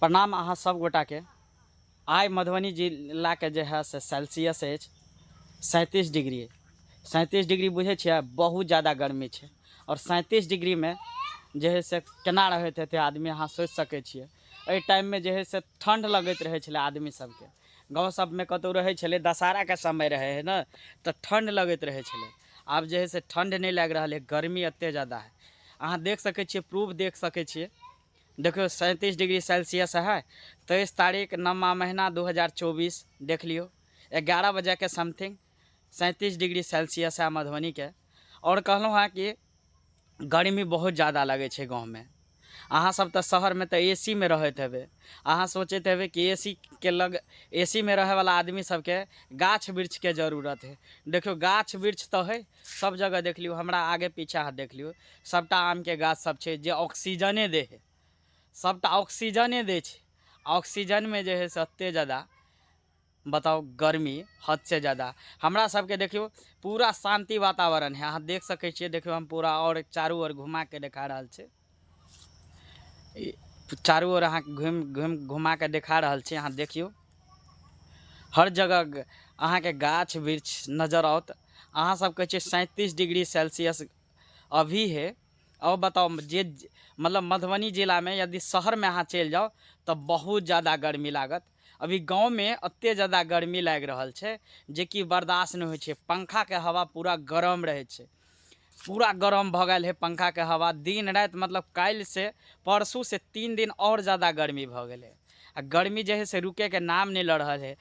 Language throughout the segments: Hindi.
प्रणाम अहाँ सब गोटा के। आइ मधुबनी जिला के जे है से सेल्सियस है 37 डिग्री। 37 डिग्री बुझे छियै, बहुत ज़्यादा गर्मी है। और 37 डिग्री में जे है से केना रहते हेतै आदमी, अहाँ सोचि सकै छियै। एहि टाइम में जे है से ठंड लगैत रहै छलै आदमी सबके। गाँव सब में कतौ रहै छलै, दशहरा के समय रहे है ना, तो ठंड लगैत रहै छलै। आब जे है से ठंड नहीं लग रहा है, गर्मी एते ज़्यादा है। अहाँ देख सकै छियै, प्रूफ देख सकै छियै। देखियो 37 डिग्री सेल्सियस है। 23 तारीख 9वां महीना 2024। देख लियो 11 बजे के समथिंग 37 डिग्री सेल्सियस है मधुबनी के। और कहलूँ हाँ कि गर्मी बहुत ज़्यादा लगे छै गाँव में। अहाँ सब तो शहर में तो एसी में रहते हेबे। अहाँ सोचते हेबे कि एसी के लग एसी में रहे वाला आदमी सबके गाछ वृक्ष के जरूरत है। देखियो गाछ वृक्ष तो है सब जगह। देख लियो हमरा आगे पीछे हाथ देख लियो, सबटा आम के गाछ सब छै जे ऑक्सीजने दे है। सबटा ऑक्सीजने दे छै। ऑक्सीजन में जे है से एते ज़्यादा बताओ गर्मी हद से ज़्यादा। हमरा सबके देखियो पूरा शांति वातावरण है। अहाँ देख सकै छियै। देखियो हम पूरा और चारू ओर घुमा के देखा रहल छै। चारू ओर अहाँ घुमा के देखा रहल छी। अहाँ देखियो हर जगह अहाँ के गाछ वृक्ष नजर आओत। अहाँ सब कहै छियै 37 डिग्री सेल्सियस अभी है। और बताओ जे मतलब मधुबनी जिला में यदि शहर में अहाँ चलि जाओ तो बहुत ज़्यादा गर्मी लागत। अभी गाँव में एते ज़्यादा गर्मी लागि रहल छै जे कि बर्दाश्त नहीं होइ छै। पंखा के हवा पूरा गरम रहे छै, पूरा गरम भ गया है पंखा के हवा। दिन रात मतलब काल्हि से परसू से 3 दिन और ज़्यादा गर्मी भ गया है। आ गर्मी जे है से रुके के नाम नहीं ल रहा है।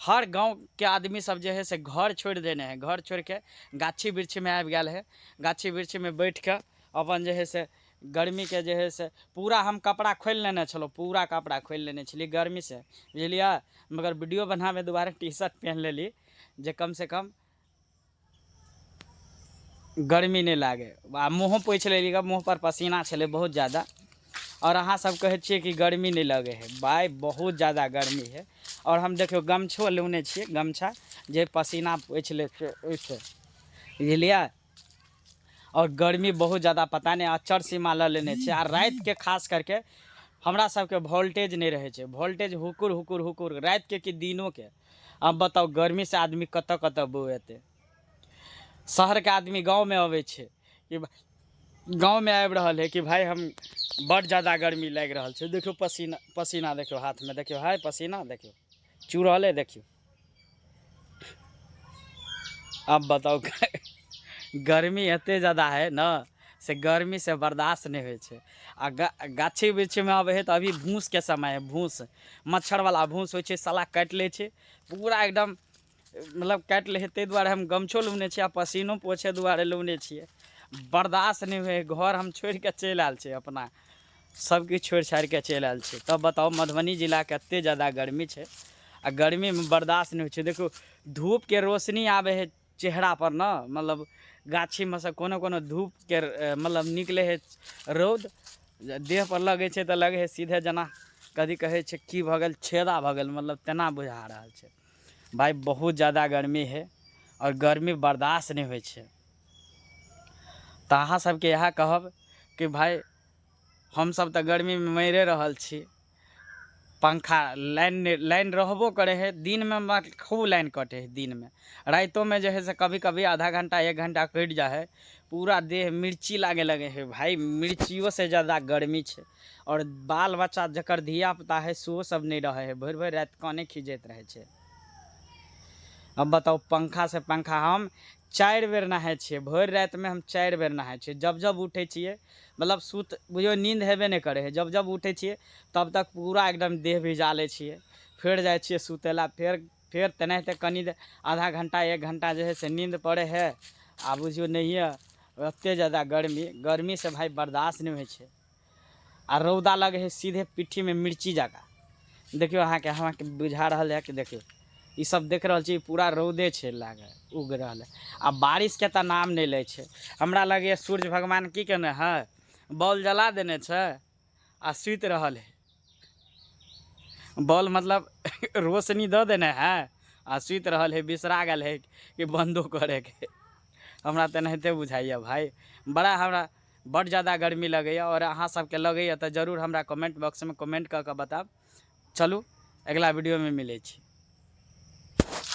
हर गांव के आदमी सब जे है से घर छोड़ देने हैं। घर छोड़ के गाछी वृक्ष में आबि गया है। गाछी वृक्ष में बैठ के अपन जे है से गर्मी के जे है से पूरा हम कपड़ा खोल लेने छलो। पूरा कपड़ा खोल लेने छली गर्मी से, बुझलिए। मगर वीडियो बनावे दोबारा टी शर्ट पहन लेली जे कम से कम गर्मी नहीं लागे। आ मुँह पोछि लेली, मुँह पर पसीना छले बहुत ज़्यादा। और अहाँ सब कहे छिए कि गर्मी नहीं लगे है। भाई बहुत ज़्यादा गर्मी है। और हम देखियो गमछो लेने छिए, गमछा जे पसीना पोछि ले छै, बुझलिए। और गर्मी बहुत ज़्यादा पता नहीं अचर सीमा ल लेने छै। आ रात के खास करके हमरा सबके वोल्टेज नहीं रहे छै। वोल्टेज हुकुर हुकुर हुकुर रात के कि दिनों के। अब बताओ गर्मी से आदमी कत कत बौएते। शहर के आदमी गाँव में अबे छै कि गाँव में आबि रहल है कि भाई हम बड़ ज़्यादा गर्मी लग रहा है। देखियो पसीना पसीना देखियो हाथ में, देखियो है पसीना, देखियो चू रहा है। देखियो अब बताओ गर्मी एते ज़्यादा है ना से गर्मी से बर्दाश्त नहीं हो छै। आ गाछी वृक्ष में अब है तो अभी भूस के समय है। भूस मच्छर वाला भूस हो छै, साला काटि ले छै पूरा एकदम। मतलब काटि ले ताहि दुआरे हम गमछो लुने छिए आ पसीनो पोछे दुआरे लुने छिए। बर्दाश्त नहीं हुए, घर हम छोड़ के चलि आयल छै। अपना सब किछु छोड़ छाड़ के चलि आयल छै। तब बताओ मधुबनी जिला के एते ज़्यादा गर्मी छै। आ गर्मी में बर्दाश्त नहीं हो छै। देखो धूप के रोशनी आवे है चेहरा पर ना, मतलब गाछी में से कोनो कोनो धूप के मतलब निकले है रौद, देह पर लगे छै तो लगे है सीधे जना कभी कहे छै की भ गेल, छेदा भ गेल, मतलब तेना बुझा रहल छै। भाई बहुत ज़्यादा गर्मी है और गर्मी बर्दाश्त नहीं होइ छै। तो अहाँ सबके इएह कहब कि भाई हम सब तो गर्मी में मरे रहल छी। पंखा लाइन रहबो करे है दिन में, खूब लाइन कटे है दिन में। रातों में जो है से कभी कभी आधा घंटा 1 घंटा कट जा है। पूरा देह मिर्ची लागे लगे है। भाई मिर्चियों से ज़्यादा गर्मी है। और बाल बच्चा जकर धिया पुता है सो सब नहीं रहे है, भर भर रात काने खिंचैत रहे छै। अब बताओ पंखा से पंखा हम 4 बेर नहाय छियै। भरि रात में हम 4 बेर नहाय छियै। जब जब उठे छियै मतलब सुत बुझियो नींद हेबे नहीं करे है। जब जब उठे छियै तब तक पूरा एकदम देह भिजा ले छियै। फिर जाए छियै सुतेला। फिर तेनाहिते कनी आधा घंटा 1 घंटा जो है से नींद पड़े है। आ बुझियो नहिए एते ज़्यादा गर्मी से भाई बर्दाश्त नहीं होइ छै। आ रौदा लगे है सीधे पिट्ठी में मिर्ची जका। देखियो अहाँ के बुझा रहल है कि देखियो ई सब देख रहल छी पूरा रौदे छै लागे उग रहल है। आ बारिश के तो नाम नहीं ले छै। हमरा लगे सूर्य भगवान की केने है, बॉल जला देने छै आ सुति रहल है। बॉल मतलब रोशनी दऽ देने है आ सुति रहल है, बिसरा गेल है कि बंदो करे के। हमरा तेनाहिते बुझाइए भाई। बड़ा हमरा बड़ ज़्यादा गर्मी लगैए और अहाँ सबके लगैए तो जरूर हमरा कमेंट बॉक्स में कमेंट कऽ के बताब। चलू अगला वीडियो में मिलै छी।